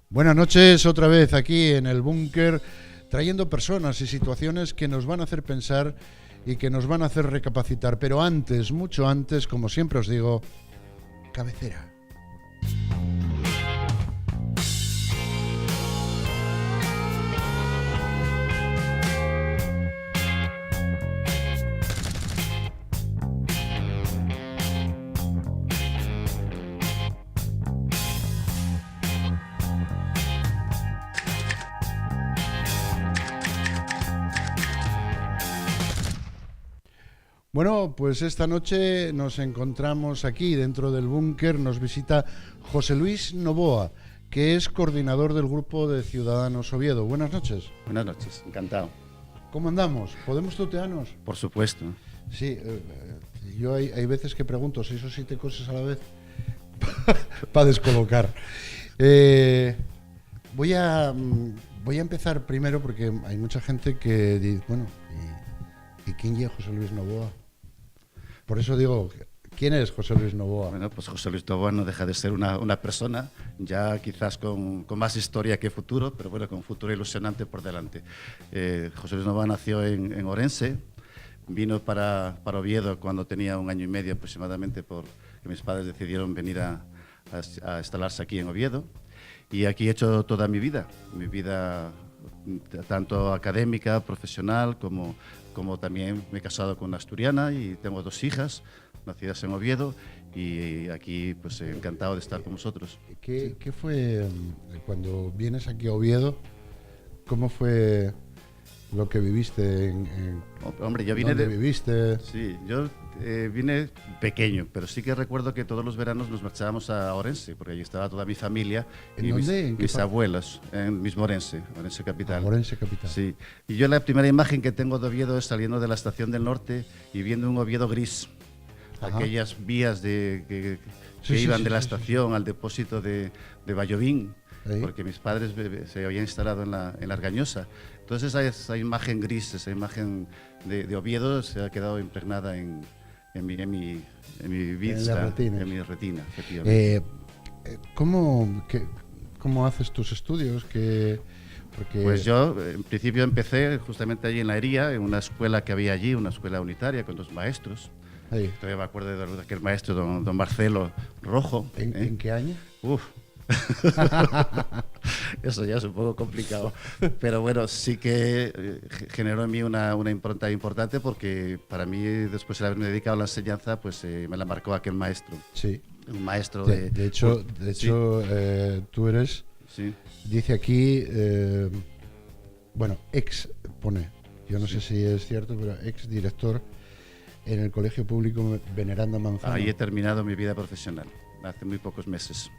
Buenas noches otra vez aquí en el búnker, trayendo personas y situaciones que nos van a hacer pensar y que nos van a hacer recapacitar. Pero antes, mucho antes, como siempre os digo, cabecera. Bueno, pues esta noche nos encontramos aquí dentro del búnker, nos visita José Luis Novoa, que es coordinador del grupo de Ciudadanos Oviedo. Buenas noches. Buenas noches, encantado. ¿Cómo andamos? ¿Podemos tutearnos? Por supuesto. Sí, yo hay veces que pregunto 6 o 7 cosas a la vez para descolocar. Voy a empezar primero porque hay mucha gente que dice, bueno, ¿y quién es José Luis Novoa? Por eso digo, ¿quién es José Luis Novoa? Bueno, pues José Luis Novoa no deja de ser una persona, ya quizás con más historia que futuro, pero bueno, con un futuro ilusionante por delante. José Luis Novoa nació en Orense, vino para Oviedo cuando tenía 1 año y medio aproximadamente, porque mis padres decidieron venir a instalarse aquí en Oviedo. Y aquí he hecho toda mi vida tanto académica, profesional, como también me he casado con una asturiana y tengo 2 hijas nacidas en Oviedo y aquí pues encantado de estar con vosotros. ¿Qué fue cuando vienes aquí a Oviedo? ¿Cómo fue lo que viviste? Hombre, yo vine ¿Dónde viviste? Sí, yo vine pequeño, pero sí que recuerdo que todos los veranos nos marchábamos a Orense, porque allí estaba toda mi familia. ¿En y dónde? mis abuelos, en mismo Orense capital. Orense capital. Sí, y yo la primera imagen que tengo de Oviedo es saliendo de la estación del norte y viendo un Oviedo gris. Ajá. Aquellas vías que iban de la estación al depósito de Vallovín, porque mis padres se habían instalado en la Argañosa. Entonces esa imagen gris, esa imagen de Oviedo se ha quedado impregnada en mi vista, en mi retina, efectivamente. ¿Cómo haces tus estudios? Porque... Pues yo, en principio, empecé justamente allí en la Hería, en una escuela que había allí, una escuela unitaria con 2 maestros. Ahí. Todavía me acuerdo de aquel maestro, don Marcelo Rojo. ¿En qué año? Uf. Eso ya es un poco complicado, pero bueno, sí que generó en mí una impronta importante, porque para mí, después de haberme dedicado a la enseñanza, pues me la marcó aquel maestro. Sí. Un maestro de hecho, sí. Tú eres, sí. Dice aquí, bueno, ex pone, yo no sé si es cierto, pero ex director en el Colegio Público Veneranda Manzano. Ahí he terminado mi vida profesional, hace muy pocos meses.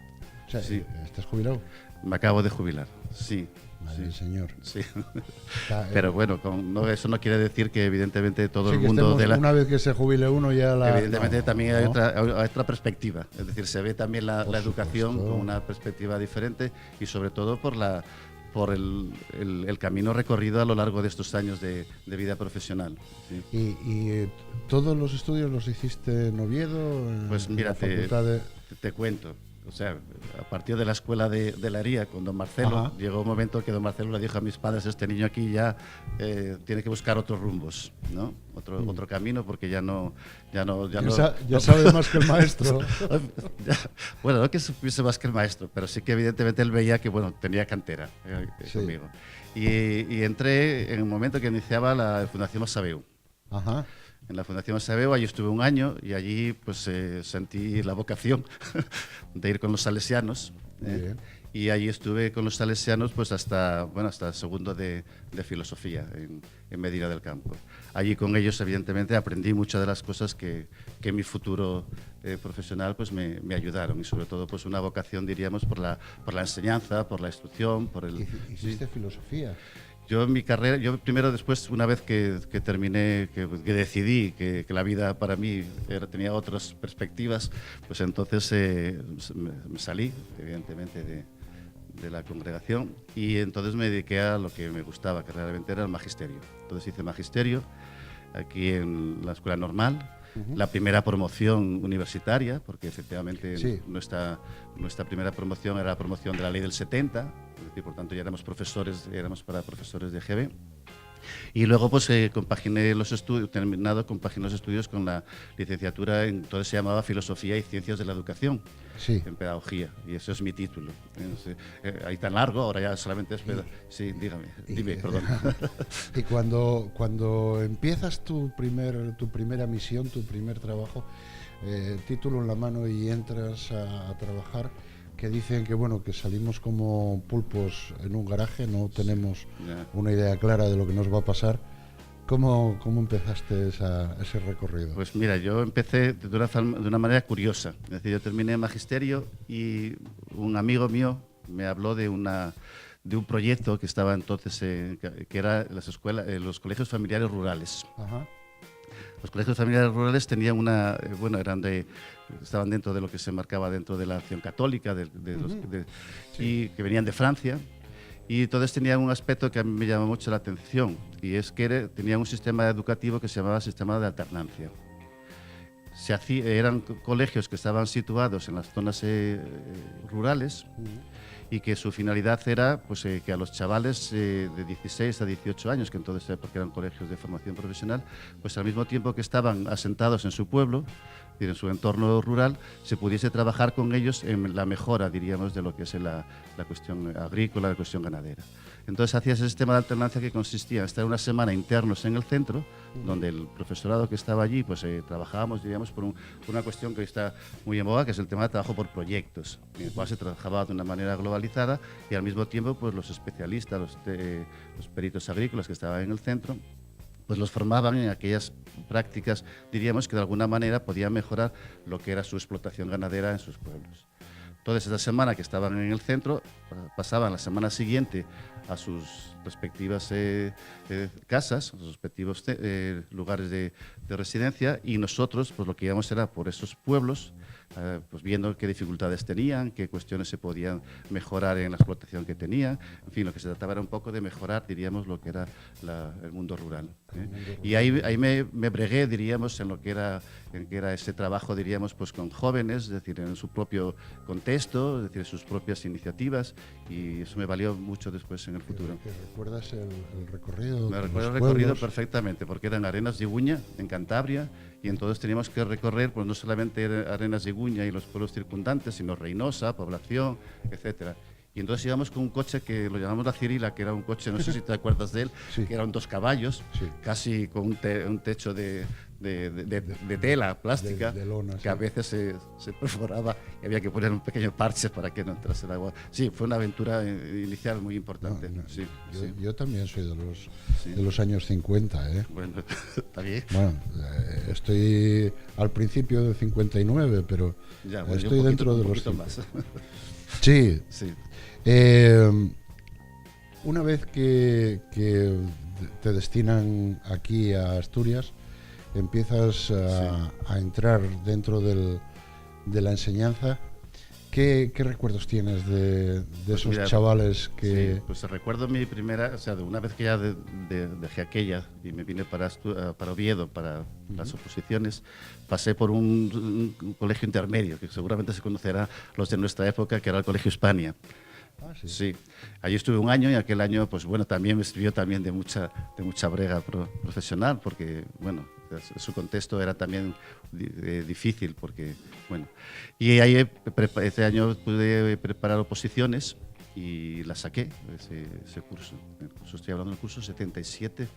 O sea, sí. ¿Estás jubilado? Me acabo de jubilar, sí. Madre señor. Sí. Pero bueno, eso no quiere decir que evidentemente todo el mundo una vez que se jubile uno ya evidentemente también hay otra perspectiva, es decir, se ve también la educación con una perspectiva diferente, y sobre todo por el camino recorrido a lo largo de estos años de vida profesional. ¿Sí? ¿Y todos los estudios los hiciste en Oviedo? Pues mira, te cuento. O sea, a partir de la escuela de la Hería con don Marcelo, ajá, llegó un momento que don Marcelo le dijo a mis padres: este niño aquí ya tiene que buscar otros rumbos, ¿no? Otro camino, porque ya sabe más que el maestro. Bueno, no que supiese más que el maestro, pero sí que evidentemente él veía que, bueno, tenía cantera conmigo. Y entré en el momento que iniciaba la Fundación Masabeu. Ajá. En la Fundación Masabeu, allí estuve 1 año y allí pues sentí la vocación de ir con los salesianos. Y allí estuve con los salesianos pues hasta segundo de filosofía en Medina del Campo. Allí con ellos evidentemente aprendí muchas de las cosas que en mi futuro profesional pues me ayudaron, y sobre todo pues una vocación, diríamos, por la enseñanza, por la instrucción, por el... ¿Hiciste filosofía? Yo en mi carrera, primero, después, una vez que terminé, que decidí que la vida para mí tenía otras perspectivas, pues entonces me salí, evidentemente, de la congregación, y entonces me dediqué a lo que me gustaba, que realmente era el magisterio. Entonces hice magisterio aquí en la Escuela Normal, la primera promoción universitaria, porque efectivamente Sí. nuestra primera promoción era la promoción de la ley del 70, es decir, por tanto ya éramos para profesores de GB. Y luego pues compaginé los estudios, compaginé los estudios con la licenciatura, entonces se llamaba Filosofía y Ciencias de la Educación, Sí. en Pedagogía, y eso es mi título. Ahí tan largo, ahora ya solamente es... Sí, dime, perdón. Y cuando empiezas tu primera misión, tu primer trabajo, título en la mano y entras a trabajar, que dicen que bueno, que salimos como pulpos en un garaje, no tenemos una idea clara de lo que nos va a pasar. ¿Cómo empezaste ese recorrido? Pues mira, yo empecé de una manera curiosa. Es decir, yo terminé magisterio y un amigo mío me habló de un proyecto que estaba entonces, que era los colegios familiares rurales. Ajá. Los colegios familiares rurales tenían estaban dentro de lo que se marcaba dentro de la acción católica, y que venían de Francia. Y entonces tenían un aspecto que a mí me llamó mucho la atención, y es que tenían un sistema educativo que se llamaba sistema de alternancia. Eran colegios que estaban situados en las zonas rurales y que su finalidad era pues, que a los chavales de 16 a 18 años, que entonces porque eran colegios de formación profesional, pues al mismo tiempo que estaban asentados en su pueblo, en su entorno rural, se pudiese trabajar con ellos en la mejora, diríamos, de lo que es la cuestión agrícola, la cuestión ganadera. Entonces hacía ese sistema de alternancia que consistía en estar una semana internos en el centro, donde el profesorado que estaba allí, pues trabajábamos, diríamos, por una cuestión que hoy está muy en boga, que es el tema de trabajo por proyectos, en el cual se trabajaba de una manera globalizada y al mismo tiempo pues los especialistas, los peritos agrícolas que estaban en el centro, pues los formaban en aquellas prácticas, diríamos, que de alguna manera podían mejorar lo que era su explotación ganadera en sus pueblos. Entonces, esa semana que estaban en el centro, pasaban la semana siguiente a sus respectivas casas, a sus respectivos lugares de residencia, y nosotros pues lo que íbamos era por esos pueblos, pues viendo qué dificultades tenían, qué cuestiones se podían mejorar en la explotación que tenían. En fin, lo que se trataba era un poco de mejorar, diríamos, lo que era el mundo rural. Y ahí me bregué, diríamos, en lo que era ese trabajo, diríamos, pues con jóvenes, es decir, en su propio contexto, es decir, sus propias iniciativas, y eso me valió mucho después en el futuro. ¿Recuerdas el recorrido? Me recuerdo el recorrido perfectamente, porque eran Arenas de Iguña, en Cantabria, y entonces teníamos que recorrer pues no solamente Arenas de Iguña y los pueblos circundantes, sino Reynosa, Población, etcétera. Y entonces íbamos con un coche que lo llamamos la Cirila, que era un coche, no sé si te acuerdas de él, sí, que eran 2 caballos, sí, casi con un techo de tela plástica, de lona, que sí, a veces se perforaba y había que poner un pequeño parche para que no entrase el agua. Sí, fue una aventura inicial muy importante. Sí, yo también soy de los años 50. Bueno, está bien. Bueno, estoy al principio del 59, pero ya, bueno, estoy dentro de los más. Sí. Sí. Una vez que te destinan aquí a Asturias, empiezas a entrar dentro de la enseñanza. ¿Qué recuerdos tienes de pues esos chavales que...? Sí, pues recuerdo mi primera, o sea, de una vez que ya dejé aquella y me vine para Oviedo, para las oposiciones, pasé por un colegio intermedio, que seguramente se conocerá los de nuestra época, que era el Colegio Hispania. Ah, sí. Sí, allí estuve un año y aquel año, pues bueno, también me sirvió también de mucha brega profesional, porque, bueno, su contexto era también difícil, porque, bueno, y ahí ese año pude preparar oposiciones y las saqué, ese curso. El curso, estoy hablando del curso 77,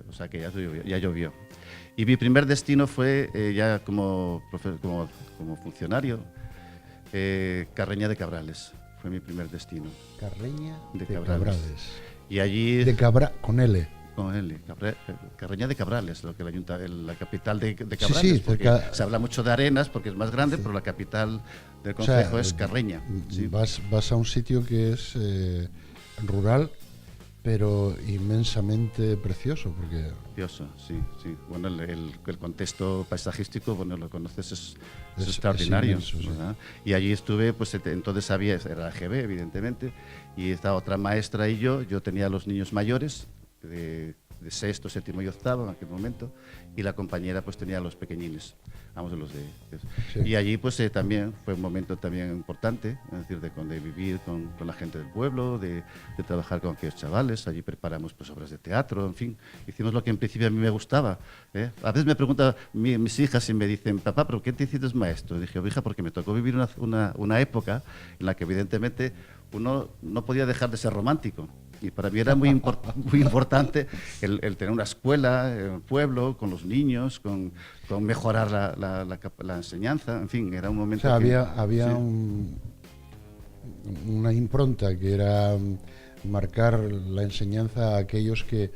o sea que ya llovió. Y mi primer destino fue ya como funcionario, Carreña de Cabrales. Fue mi primer destino. Carreña de Cabrales. Y allí... con L. Con L. Carreña de Cabrales, lo que la capital de Cabrales. Sí, porque se habla mucho de Arenas porque es más grande, pero la capital del concejo es Carreña. Sí. Vas a un sitio que es rural, pero inmensamente precioso. Precioso, sí. Bueno, el contexto paisajístico, bueno, lo conoces, es extraordinario. Es inmenso, ¿verdad? Sí. Y allí estuve, pues entonces era la GB, evidentemente, y estaba otra maestra y yo tenía a los niños mayores, de sexto, séptimo y octavo en aquel momento, y la compañera pues tenía los pequeñines, vamos, de los de... Sí. Y allí pues también fue un momento también importante, es decir, de vivir con la gente del pueblo, de trabajar con aquellos chavales. Allí preparamos pues obras de teatro, en fin, hicimos lo que en principio a mí me gustaba. A veces me preguntan mis hijas y me dicen, papá, ¿pero qué te hiciste maestro? Y dije, hija, porque me tocó vivir una época en la que evidentemente uno no podía dejar de ser romántico. Y para mí era muy importante el tener una escuela en el pueblo, con los niños, con mejorar la enseñanza. En fin, era un momento. O sea, que, había sí. una impronta que era marcar la enseñanza a aquellos que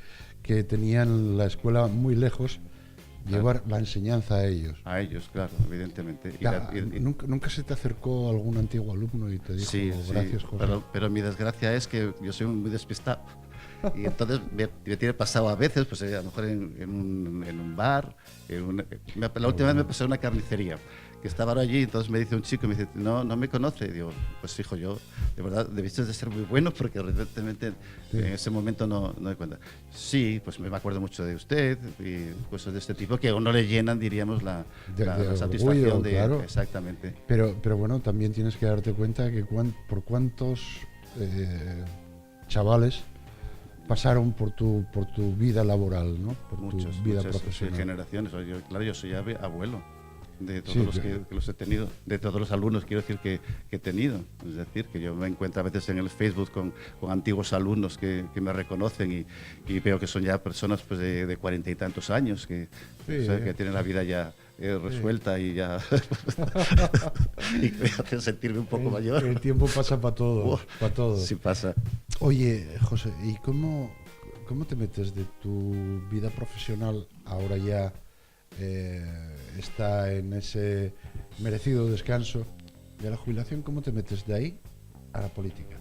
tenían la escuela muy lejos, llevar la enseñanza a ellos. A ellos, claro, evidentemente. ¿Nunca se te acercó algún antiguo alumno y te dijo, sí, gracias, José? Pero mi desgracia es que yo soy muy despistado. Y entonces me tiene pasado a veces, pues a lo mejor en un bar. La última vez me pasó en una carnicería, que estaba ahora allí, entonces me dice un chico, me dice, no me conoce. Y digo, pues hijo, yo, de verdad, debiste de ser muy bueno, porque evidentemente en ese momento no me cuenta. Sí, pues me acuerdo mucho de usted, y cosas de este tipo, que a uno le llenan, diríamos, la satisfacción de... Claro. Exactamente. Pero bueno, también tienes que darte cuenta que por cuántos chavales pasaron por tu vida laboral, ¿no? Por muchas profesional. Generaciones. Yo soy abuelo de todos los que los he tenido, de todos los alumnos, quiero decir, que he tenido. Es decir, que yo me encuentro a veces en el Facebook con antiguos alumnos que me reconocen y veo que son ya personas pues de 40 y tantos años, que tienen la vida ya resuelta y ya y me hacen sentirme un poco mayor. El tiempo pasa para todo, para todo. Sí pasa. Oye, José, ¿y cómo te metes de tu vida profesional ahora ya está en ese merecido descanso de la jubilación? ¿Cómo te metes de ahí a la política?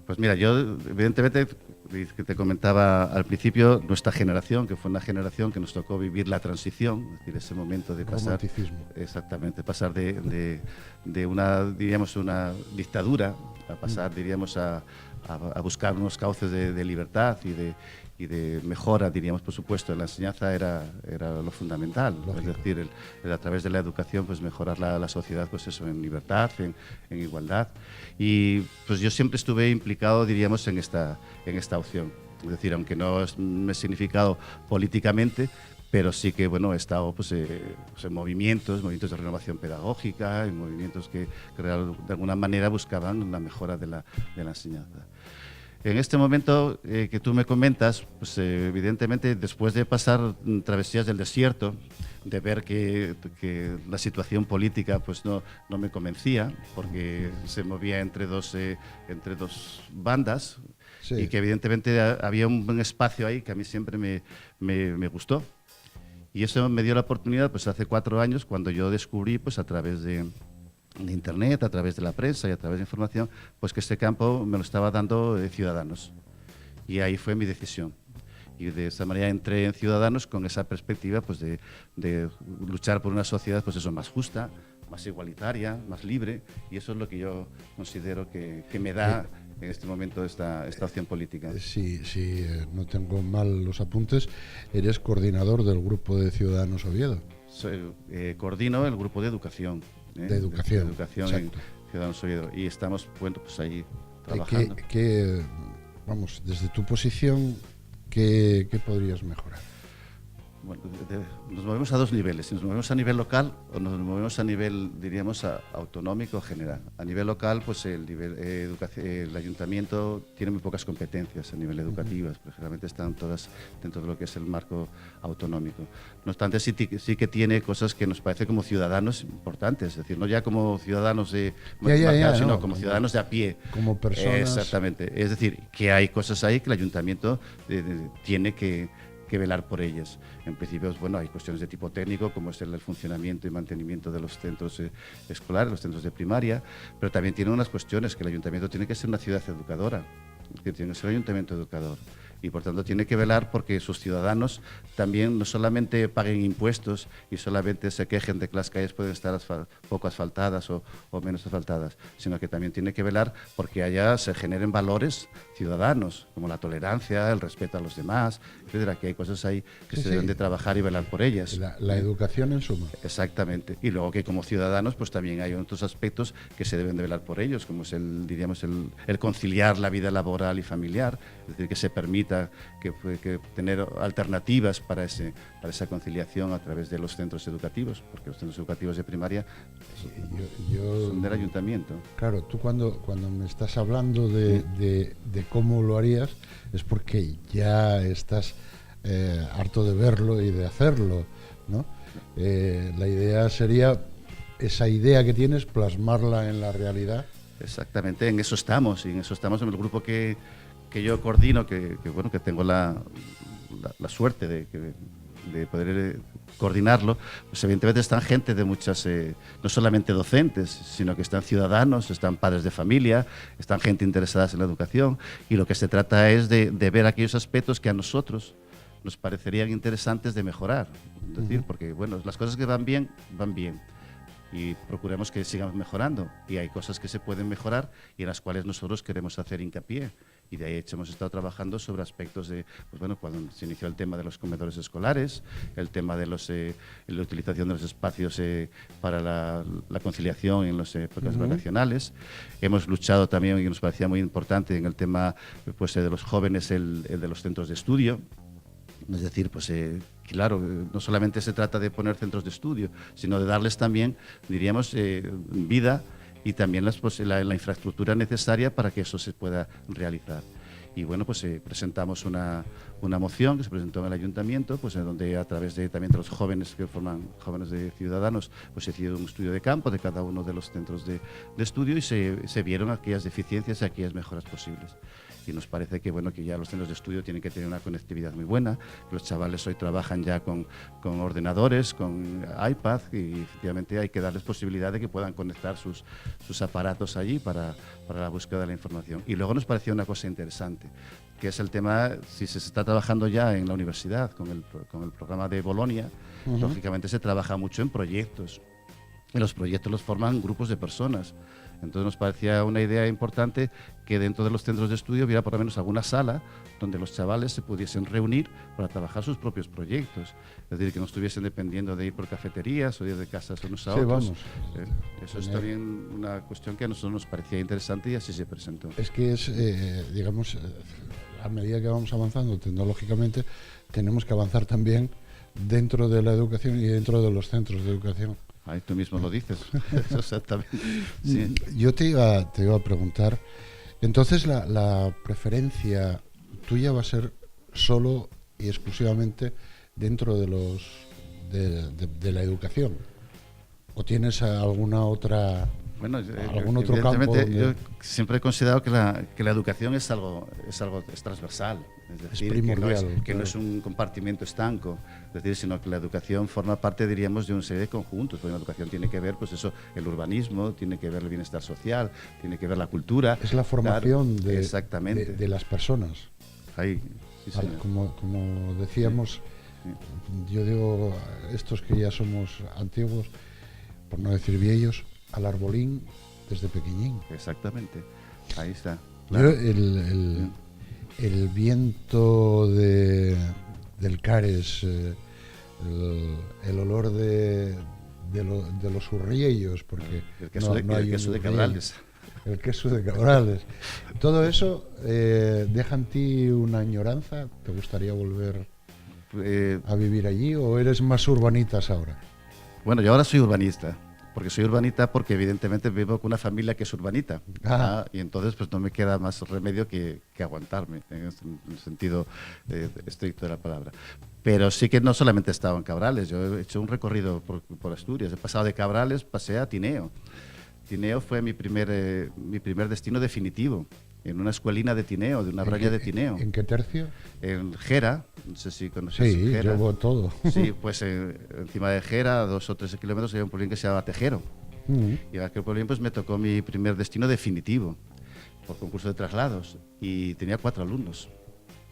Pues mira, yo evidentemente, que te comentaba al principio, nuestra generación, que fue una generación que nos tocó vivir la transición, es decir, ese momento de pasar... Romanticismo. Exactamente, pasar de una, diríamos, una dictadura a pasar, diríamos, a buscar unos cauces de libertad y de mejora, diríamos, por supuesto. La enseñanza era lo fundamental. Lógico. Es decir, a través de la educación, pues mejorar la sociedad, pues eso, en libertad, en igualdad. Y pues yo siempre estuve implicado, diríamos, en esta opción. Es decir, aunque no me he significado políticamente, pero sí que, bueno, he estado pues en movimientos de renovación pedagógica, en movimientos que de alguna manera buscaban la mejora de la enseñanza. En este momento que tú me comentas, pues evidentemente después de pasar travesías del desierto, de ver que la situación política pues no me convencía, porque se movía entre dos bandas, sí, y que evidentemente había un espacio ahí que a mí siempre me gustó. Y eso me dio la oportunidad pues hace 4 años, cuando yo descubrí pues a través de Internet, a través de la prensa y a través de información, pues que este campo me lo estaba dando Ciudadanos. Y ahí fue mi decisión. Y de esa manera entré en Ciudadanos con esa perspectiva pues de luchar por una sociedad pues eso, más justa, más igualitaria, más libre, y eso es lo que yo considero que me da en este momento esta opción política. Sí, no tengo mal los apuntes, eres coordinador del grupo de Ciudadanos Oviedo. Coordino el grupo de educación. De educación en Ciudadanos Oviedo, y estamos, bueno, pues ahí trabajando. Vamos, desde tu posición, ¿qué podrías mejorar? Bueno, nos movemos a 2 niveles. Si nos movemos a nivel local o nos movemos a nivel, diríamos, autonómico o general. A nivel local, pues el ayuntamiento tiene muy pocas competencias a nivel educativo, pero generalmente están todas dentro de lo que es el marco autonómico. No obstante, sí que tiene cosas que nos parece como ciudadanos importantes, es decir, no ya como ciudadanos sino como ciudadanos de a pie. Como personas. Exactamente. Es decir, que hay cosas ahí que el ayuntamiento tiene que velar por ellas. En principio, bueno, hay cuestiones de tipo técnico, como es el funcionamiento y mantenimiento de los centros escolares, los centros de primaria, pero también tiene unas cuestiones que el ayuntamiento tiene que ser una ciudad educadora, que tiene que ser un ayuntamiento educador. y por tanto tiene que velar porque sus ciudadanos también no solamente paguen impuestos y solamente se quejen de que las calles pueden estar poco asfaltadas o menos asfaltadas, sino que también tiene que velar porque allá se generen valores ciudadanos, como la tolerancia, el respeto a los demás, etcétera, que hay cosas ahí que se deben de trabajar y velar por ellas. La educación en suma. Exactamente. Y luego que como ciudadanos pues también hay otros aspectos que se deben de velar por ellos, como es el conciliar la vida laboral y familiar, es decir, que se permita que tener alternativas para esa conciliación a través de los centros educativos, porque los centros educativos de primaria son del ayuntamiento. Claro, tú cuando me estás hablando de cómo lo harías es porque ya estás harto de verlo y de hacerlo, ¿no? La idea sería esa idea que tienes, plasmarla en la realidad. Exactamente, en eso estamos, y en eso estamos en el grupo que yo coordino, que tengo la suerte de poder coordinarlo. Pues evidentemente están gente de muchas, no solamente docentes, sino que están ciudadanos, están padres de familia, están gente interesada en la educación, y lo que se trata es de ver aquellos aspectos que a nosotros nos parecerían interesantes de mejorar. Es decir, porque bueno, las cosas que van bien, y procuremos que sigan mejorando, y hay cosas que se pueden mejorar y en las cuales nosotros queremos hacer hincapié, y de ahí hemos estado trabajando sobre aspectos de, pues bueno, cuando se inició el tema de los comedores escolares, el tema de la utilización de los espacios para la conciliación en las épocas vacacionales. Hemos luchado también, y nos parecía muy importante, en el tema pues, de los jóvenes, el de los centros de estudio. Es decir, pues claro, no solamente se trata de poner centros de estudio, sino de darles también, diríamos, vida y también la infraestructura necesaria para que eso se pueda realizar. Y bueno, pues presentamos una moción que se presentó en el ayuntamiento, pues en donde a través también de los jóvenes que forman jóvenes de ciudadanos, pues se hizo un estudio de campo de cada uno de los centros de estudio y se vieron aquellas deficiencias y aquellas mejoras posibles. Y nos parece que bueno, que ya los centros de estudio tienen que tener una conectividad muy buena, que los chavales hoy trabajan ya con ordenadores, con iPad, y efectivamente hay que darles posibilidad de que puedan conectar sus aparatos allí para la búsqueda de la información. Y luego nos pareció una cosa interesante, que es el tema, si se está trabajando ya en la universidad con el programa de Bolonia, lógicamente se trabaja mucho en proyectos, y los proyectos los forman grupos de personas. Entonces nos parecía una idea importante que dentro de los centros de estudio hubiera por lo menos alguna sala donde los chavales se pudiesen reunir para trabajar sus propios proyectos. Es decir, que no estuviesen dependiendo de ir por cafeterías o ir de casas unos a otros. Vamos. Eso es también una cuestión que a nosotros nos parecía interesante y así se presentó. Es que es, digamos, a medida que vamos avanzando tecnológicamente, tenemos que avanzar también dentro de la educación y dentro de los centros de educación. Ahí tú mismo lo dices, exactamente. Sí. Yo te iba a preguntar, entonces la preferencia tuya va a ser solo y exclusivamente dentro de la educación, ¿o tienes alguna otra? Bueno, algún otro campo yo siempre he considerado que la educación es transversal, es decir, primordial, que no es un compartimento estanco, es decir, sino que la educación forma parte, diríamos, de una serie de conjuntos. Porque la educación tiene que ver, pues eso, el urbanismo, tiene que ver el bienestar social, tiene que ver la cultura. Es la formación, claro, exactamente, de las personas. Ahí, sí, vale, como decíamos, sí. Yo digo, estos que ya somos antiguos, por no decir viejos, al arbolín desde pequeñín. Exactamente, ahí está. Claro. Yo el viento del Cares, el olor de los urriellos, porque el queso de Cabrales. El queso de Cabrales. Todo eso deja en ti una añoranza. ¿Te gustaría volver a vivir allí o eres más urbanitas ahora? Bueno, yo ahora soy urbanista. Porque soy urbanita, porque evidentemente vivo con una familia que es urbanita. Y entonces pues no me queda más remedio que aguantarme, en el sentido estricto de la palabra. Pero sí que no solamente he estado en Cabrales, yo he hecho un recorrido por Asturias. He pasado de Cabrales, pasé a Tineo. Tineo fue mi primer destino definitivo, en una escuelina de Tineo, de una braña de Tineo. ¿En qué tercio? En Gera, no sé si conoces Gera. Sí, llevo todo. Sí, pues encima de Gera, a 2 o 3 kilómetros, hay un pueblín que se llama Tejero. Y en aquel pueblín pues me tocó mi primer destino definitivo, por concurso de traslados, y tenía 4 alumnos.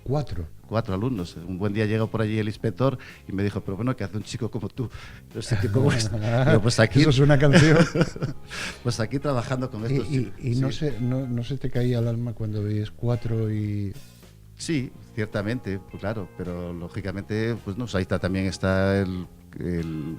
4. 4 alumnos. Un buen día llegó por allí el inspector y me dijo, pero bueno, ¿qué hace un chico como tú? No sé qué cómo es. Digo, pues aquí, eso es una canción. pues aquí trabajando con estos chicos. Y sí. no se te caía el alma cuando veías 4 y... Sí, ciertamente, pues claro, pero lógicamente, pues no, ahí también está el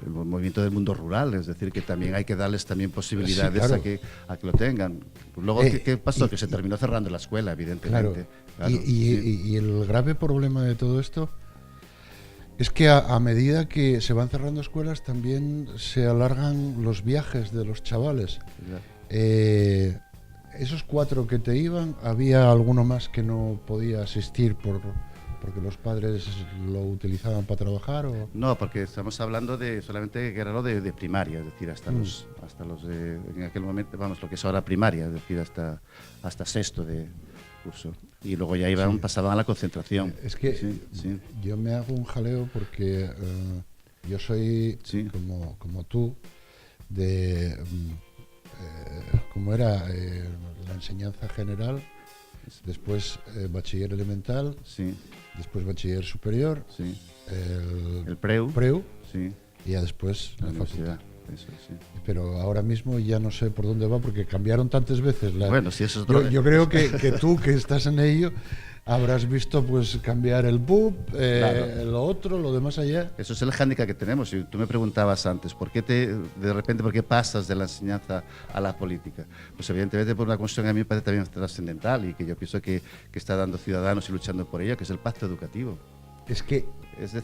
movimiento del mundo rural, es decir, que también hay que darles también posibilidades, sí, claro, a que lo tengan. Luego, ¿qué pasó? Que se terminó cerrando la escuela, evidentemente. Claro. Claro, y el grave problema de todo esto es que a medida que se van cerrando escuelas también se alargan los viajes de los chavales. Claro. Esos 4 que te iban, ¿había alguno más que no podía asistir porque los padres lo utilizaban para trabajar? ¿O? No, porque estamos hablando de solamente que era lo de primaria, es decir, hasta los de, en aquel momento, vamos, lo que es ahora primaria, es decir, hasta sexto de curso. Y luego ya iban, sí, pasaban a la concentración. Es que sí. Yo me hago un jaleo porque yo soy, sí, como tú, de... como era la enseñanza general, después bachiller elemental, sí, después bachiller superior, sí, el preu, sí, y ya después la universidad. facultad. Eso, sí. Pero ahora mismo ya no sé por dónde va porque cambiaron tantas veces. Bueno, sí, eso es otro... yo creo que tú, que estás en ello, habrás visto pues cambiar el BUP, claro, lo otro, lo de más allá. Eso es el hándicap que tenemos. Y tú me preguntabas antes, ¿por qué de repente, por qué pasas de la enseñanza a la política? Pues evidentemente por una cuestión que a mí me parece también trascendental y que yo pienso que está dando Ciudadanos y luchando por ello, que es el pacto educativo. Es que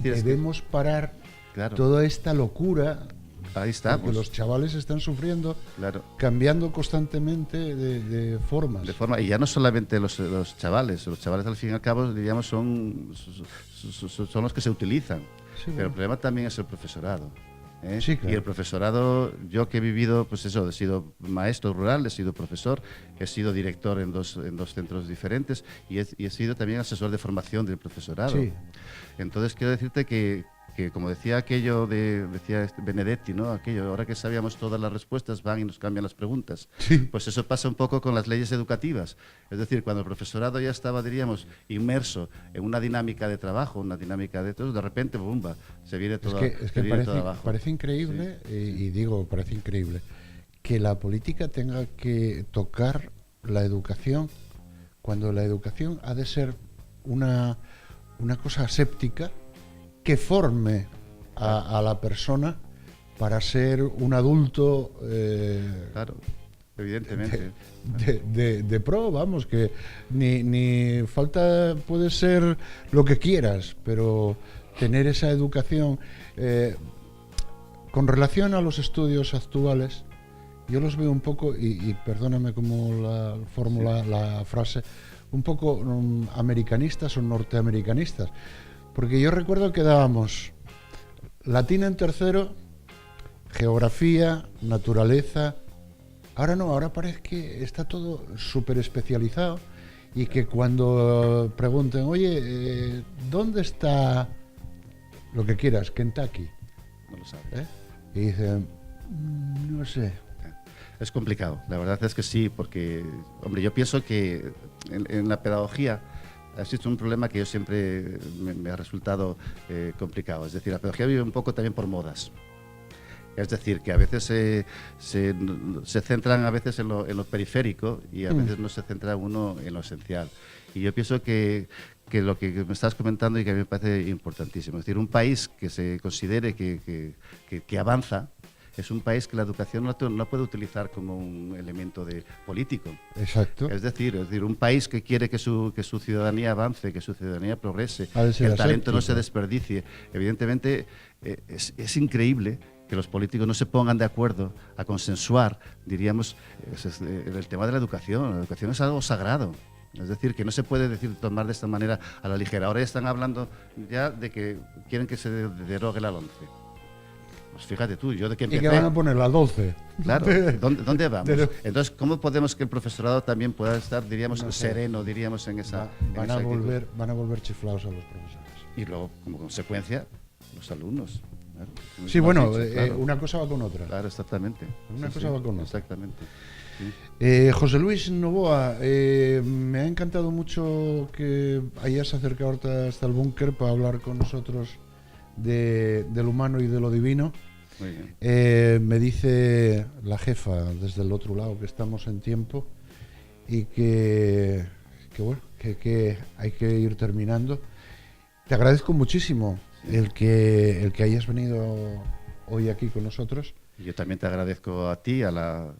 debemos parar, claro, toda esta locura. Ahí estamos. Porque los chavales están sufriendo, claro, cambiando constantemente de formas. De forma, y ya no solamente los chavales al fin y al cabo, diríamos, son los que se utilizan. Sí, pero bueno, el problema también es el profesorado. Sí, claro. Y el profesorado, yo que he vivido, pues eso, he sido maestro rural, he sido profesor, he sido director en dos centros diferentes y he sido también asesor de formación del profesorado. Sí. Entonces quiero decirte que como decía aquello decía Benedetti, ¿no? Aquello, ahora que sabíamos todas las respuestas, van y nos cambian las preguntas. Sí. Pues eso pasa un poco con las leyes educativas. Es decir, cuando el profesorado ya estaba, diríamos, inmerso en una dinámica de trabajo, una dinámica de todo, de repente, ¡bumba!, se viene todo, es que parece increíble, sí, y digo, parece increíble, que la política tenga que tocar la educación cuando la educación ha de ser una cosa aséptica que forme a la persona para ser un adulto, claro, evidentemente, de pro, vamos, que ni falta, puede ser lo que quieras, pero tener esa educación. Con relación a los estudios actuales, yo los veo un poco, y perdóname cómo la fórmula, sí, la frase, un poco americanistas o norteamericanistas. Porque yo recuerdo que dábamos latín en tercero, geografía, naturaleza. Ahora no, ahora parece que está todo súper especializado y que cuando pregunten, oye, ¿dónde está lo que quieras, Kentucky? No lo sabes. Y dicen, no sé. Es complicado, la verdad es que sí, porque, hombre, yo pienso que en la pedagogía existe un problema que yo siempre me ha resultado complicado. Es decir, la pedagogía vive un poco también por modas. Es decir, que a veces se centran a veces en lo periférico y a veces no se centra uno en lo esencial. Y yo pienso que lo que me estás comentando y que a mí me parece importantísimo. Es decir, un país que se considere que avanza, es un país que la educación no puede utilizar como un elemento político. Exacto. Es decir, un país que quiere que su ciudadanía avance, que su ciudadanía progrese, que el talento no se desperdicie. Evidentemente, es increíble que los políticos no se pongan de acuerdo a consensuar, diríamos, el tema de la educación. La educación es algo sagrado. Es decir, que no se puede tomar de esta manera a la ligera. Ahora ya están hablando ya de que quieren que se derogue la LOMCE. Pues fíjate tú, yo de que empecé... Y que van a poner la 12. Claro, ¿dónde vamos? Entonces, ¿cómo podemos que el profesorado también pueda estar, diríamos, no sé, sereno, diríamos, en esa... Van a volver chiflados a los profesores. Y luego, como consecuencia, los alumnos. Claro, sí, bueno, dicho, claro. Una cosa va con otra. Claro, exactamente. Una cosa va con otra. Exactamente. José Luis Novoa, me ha encantado mucho que hayas acercado hasta el búnker para hablar con nosotros del humano y de lo divino. Muy bien. Me dice la jefa desde el otro lado que estamos en tiempo y que hay que ir terminando. Te agradezco muchísimo el que hayas venido hoy aquí con nosotros. Yo también te agradezco a ti y a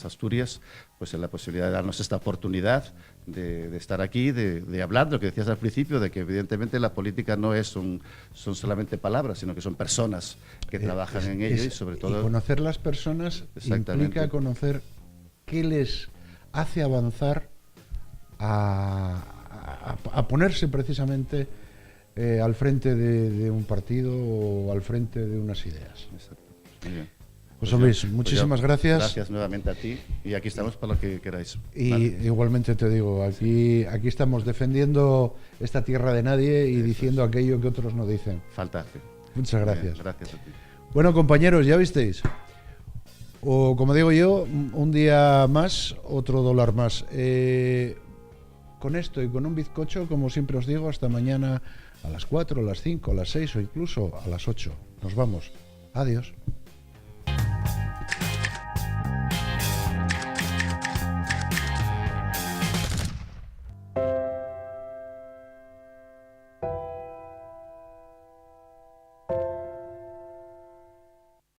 Asturias, pues en la posibilidad de darnos esta oportunidad de estar aquí, de hablar, lo que decías al principio, de que evidentemente la política no son solamente palabras, sino que son personas que trabajan en ello y sobre todo... Y conocer las personas implica conocer qué les hace avanzar a ponerse precisamente al frente de un partido o al frente de unas ideas. Exacto. Muy bien. José Luis, muchísimas gracias. Gracias nuevamente a ti y aquí estamos para lo que queráis. Y ¿vale? Igualmente te digo, aquí estamos defendiendo esta tierra de nadie y diciendo aquello que otros no dicen. Falta hace. Muchas gracias. Gracias a ti. Bueno, compañeros, ya visteis. O como digo yo, un día más, otro dólar más. Con esto y con un bizcocho, como siempre os digo, hasta mañana a las 4, a las 5, a las 6 o incluso a las 8. Nos vamos. Adiós.